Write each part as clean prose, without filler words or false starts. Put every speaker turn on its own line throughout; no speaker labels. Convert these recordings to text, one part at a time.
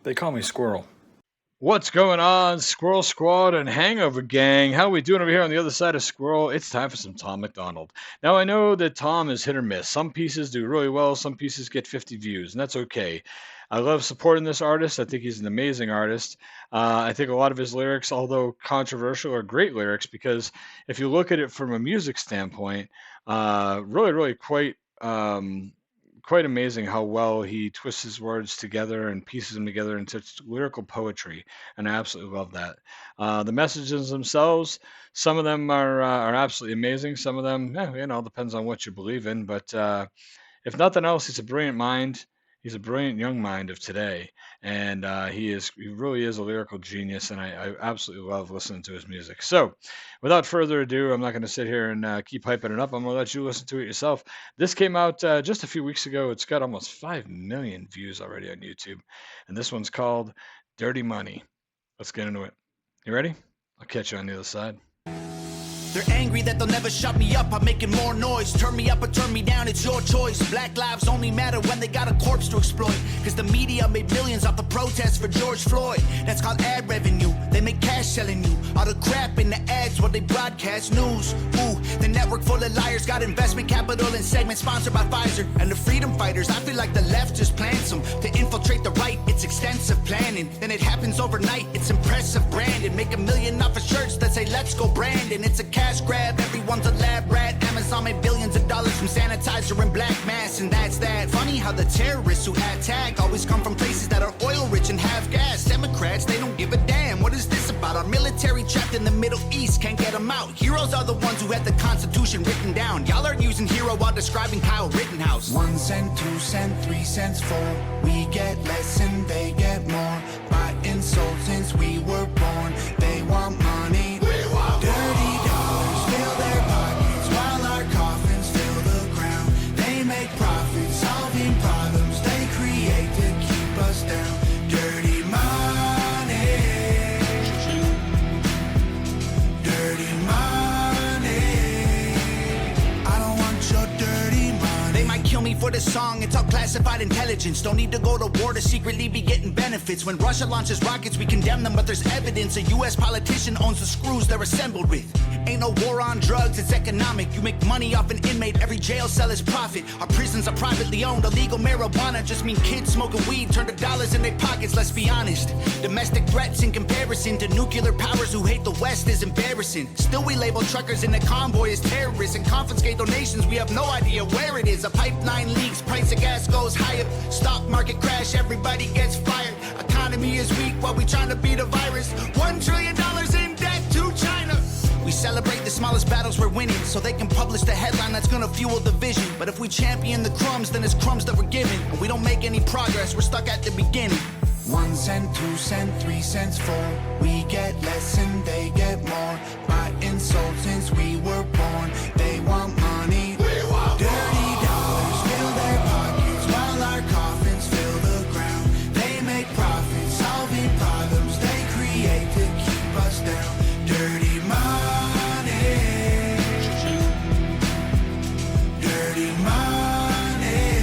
They call me Squirrel.
What's going on, Squirrel Squad and Hangover Gang? How we doing over here on the other side of Squirrel? It's time for some Tom MacDonald. Now, I know that Tom is hit or miss. Some pieces do really well, some pieces get 50 views, and that's okay. I love supporting this artist. I think he's an amazing artist. I think a lot of his lyrics, although controversial, are great lyrics because if you look at it from a music standpoint, really quite amazing how well he twists his words together and pieces them together into lyrical poetry, and I absolutely love that. The messages themselves, some of them are absolutely amazing. Some of them, depends on what you believe in. But if nothing else, he's a brilliant mind. He's a brilliant young mind of today, and he really is a lyrical genius, and I absolutely love listening to his music. So, without further ado, I'm not going to sit here and keep hyping it up. I'm going to let you listen to it yourself. This came out just a few weeks ago. It's got almost 5 million views already on YouTube, and this one's called "Dirty Money." Let's get into it. You ready? I'll catch you on the other side.
They're angry that they'll never shut me up. I'm making more noise. Turn me up or turn me down, it's your choice. Black lives only matter when they got a corpse to exploit. Cause the media made millions off the protests for George Floyd. That's called ad revenue. They make cash selling you all the crap in the ads while they broadcast news. Ooh, the network full of liars got investment capital and segments sponsored by Pfizer. And the freedom fighters, I feel like the left just plants them to infiltrate the right. It's extensive planning. Then it happens overnight. It's impressive branding. Make $1 million off of shirts that say let's go Brandon. It's a cash grab, everyone's a lab rat. Amazon made billions of dollars from sanitizer and black mass, and that's that. Funny how the terrorists who attack always come from places that are oil rich and have gas. Democrats, they don't give a damn. What is this about? Our military trapped in the Middle East, can't get them out. Heroes are the ones who had the Constitution written down. Y'all are using hero while describing Kyle Rittenhouse.
1 cent, 2 cent, 3 cents, 4. We get less and they get more. Buy insults since we were born. They want money. We want dirty dollars fill their pockets while our coffins fill the ground. They make profits solving problems they create to keep us down. Dirty money. Dirty money. I don't want your dirty money.
They might kill me for the song, it's all classified intelligence. Don't need to go to war to secretly be getting benefits. When Russia launches rockets, we condemn them, but there's evidence a US politician owns the screws they're assembled with. Ain't no war on drugs, it's economic. You make money off an inmate, every jail cell is profit. Our prisons are privately owned, illegal marijuana just mean kids smoking weed turn to dollars in their pockets, let's be honest. Domestic threats in comparison to nuclear powers who hate the West is embarrassing. Still we label truckers in the convoy as terrorists and confiscate donations, we have no idea where it is. A pipeline leaks, price of gas goes higher. Stock market crash, everybody gets fired. Economy is weak while we trying to beat a virus. $1 trillion in debt to China. We celebrate the smallest battles we're winning so they can publish the headline that's gonna fuel division. But if we champion the crumbs, then it's crumbs that we're given. And we don't make any progress, we're stuck at the beginning.
1 cent, 2 cent, 3 cents, 4. We get less and they get more. Buy insults since we were born. They want money. We want dirty dollars fill their pockets while our coffins fill the ground. They make profits solving problems they create to keep us down. Dirty money. Dirty money.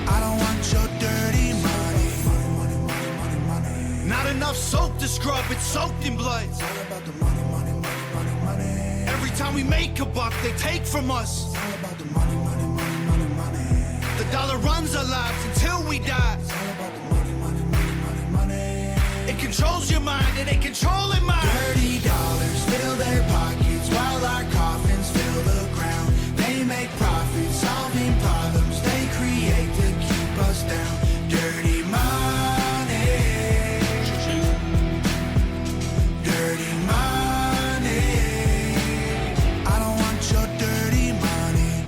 I don't want your dirty money. Money, money, money, money, money.
Not enough soap to scrub, it's soaked in blood.
It's all about the money, money, money, money, money.
Every time we make a buck, they take from us.
It's all about the money, money, money, money, money.
The dollar runs our lives until we die.
It's all about the money, money, money, money, money.
It controls your mind and it controlling mine.
Dirty dollars fill their pockets while our coffins fill the ground. They make profits solving problems they create to keep us down. Dirty money. Dirty money. I don't want your dirty money.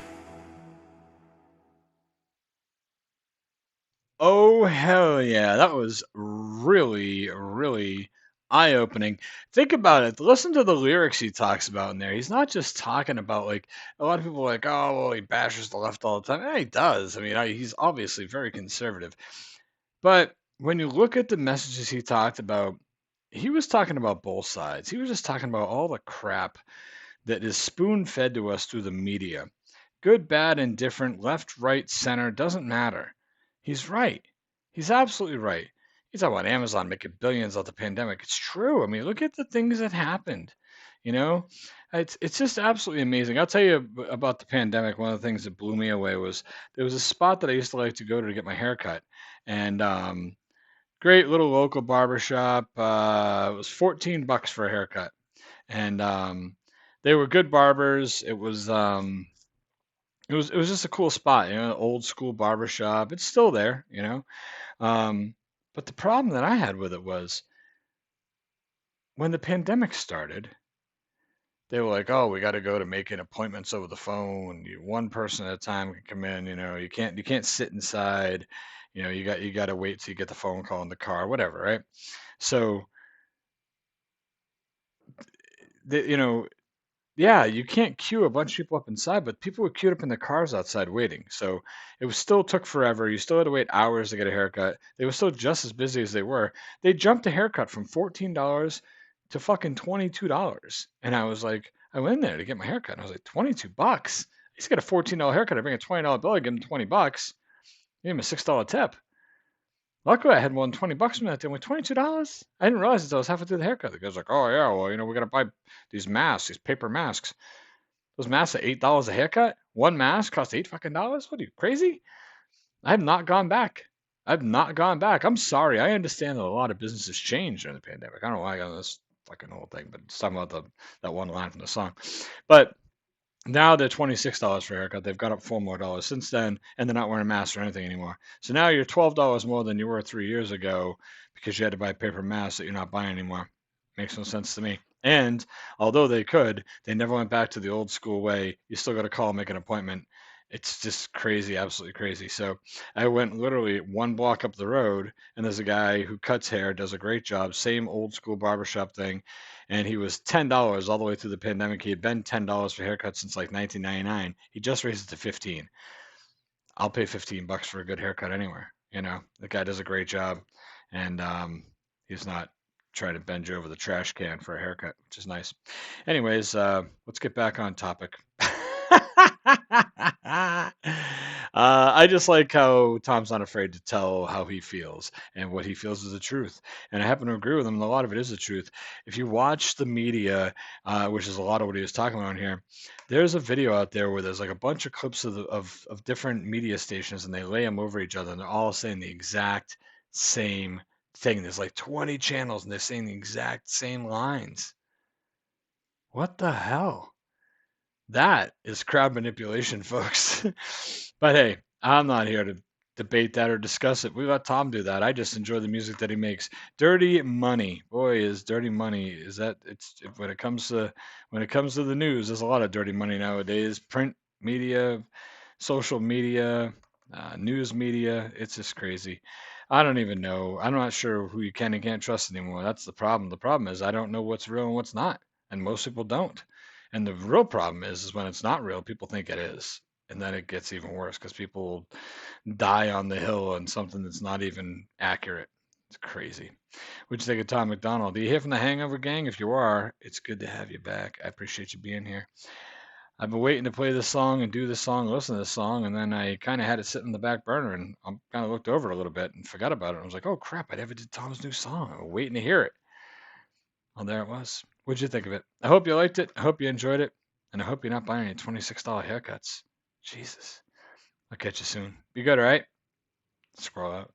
Oh, hell yeah. That was really eye-opening. Think about it. Listen to the lyrics he talks about in there. He's not just talking about, like, a lot of people are like, oh, well, he bashes the left all the time. Yeah, he does. I mean, he's obviously very conservative. But when you look at the messages he talked about, he was talking about both sides. He was just talking about all the crap that is spoon-fed to us through the media. Good, bad, indifferent, left, right, center, doesn't matter. He's right. He's absolutely right. You talk about Amazon making billions off the pandemic. It's true. I mean, look at the things that happened. You know, it's just absolutely amazing. I'll tell you about the pandemic. One of the things that blew me away was there was a spot that I used to like to go to get my hair cut, and great little local barber shop. It was $14 for a haircut, and they were good barbers. It was just a cool spot, old school barber shop. It's still there, Um, but the problem that I had with it was when the pandemic started, they were like, "Oh, we got to go to making appointments over the phone. One person at a time can come in. You can't sit inside. You got to wait till you get the phone call in the car, whatever, right?" So, the, you know, yeah, you can't queue a bunch of people up inside, but people were queued up in their cars outside waiting. So still took forever. You still had to wait hours to get a haircut. They were still just as busy as they were. They jumped a haircut from $14 to fucking $22. And I was like, I went in there to get my haircut. And I was like, $22? He's got a $14 haircut. I bring a $20 bill. I give him $20. Give him a $6 tip. Luckily, I had more than $20 from that day. I went, $22? I didn't realize until I was halfway through the haircut. The guy's like, "Oh, yeah, well, we got to buy these masks, these paper masks. Those masks are $8 a haircut. One mask costs $8 fucking dollars. What are you, crazy?" I have not gone back. I've not gone back. I'm sorry. I understand that a lot of businesses changed during the pandemic. I don't know why I got on this fucking whole thing, but it's talking about that one line from the song. But now they're $26 for a haircut. They've got up $4 more since then, and they're not wearing a mask or anything anymore. So now you're $12 more than you were 3 years ago because you had to buy paper masks that you're not buying anymore. Makes no sense to me. And although they could, they never went back to the old school way. You still got to call, make an appointment. It's just crazy, absolutely crazy. So I went literally one block up the road, and there's a guy who cuts hair, does a great job, same old school barbershop thing. And he was $10 all the way through the pandemic. He had been $10 for haircuts since like 1999. He just raised it to 15. I'll pay $15 for a good haircut anywhere. The guy does a great job, and he's not trying to bend you over the trash can for a haircut, which is nice. Anyways, let's get back on topic. I just like how Tom's not afraid to tell how he feels, and what he feels is the truth. And I happen to agree with him. And a lot of it is the truth. If you watch the media, which is a lot of what he was talking about here, there's a video out there where there's like a bunch of clips of different media stations, and they lay them over each other, and they're all saying the exact same thing. There's like 20 channels, and they're saying the exact same lines. What the hell? That is crowd manipulation, folks. But hey, I'm not here to debate that or discuss it. We let Tom do that. I just enjoy the music that he makes. Dirty Money, boy, is Dirty Money. Is that it's when it comes to the news? There's a lot of dirty money nowadays. Print media, social media, news media. It's just crazy. I don't even know. I'm not sure who you can and can't trust anymore. That's the problem. The problem is I don't know what's real and what's not, and most people don't. And the real problem is when it's not real, people think it is. And then it gets even worse because people die on the hill on something that's not even accurate. It's crazy. What'd you think of Tom MacDonald? Do you hear from the Hangover Gang? If you are, it's good to have you back. I appreciate you being here. I've been waiting to play this song and do this song, listen to this song, and then I kind of had it sitting in the back burner, and I kind of looked over it a little bit and forgot about it. I was like, oh crap, I never did Tom's new song. I was waiting to hear it. Well, there it was. What'd you think of it? I hope you liked it. I hope you enjoyed it. And I hope you're not buying any $26 haircuts. Jesus. I'll catch you soon. Be good, all right? Squirrel out.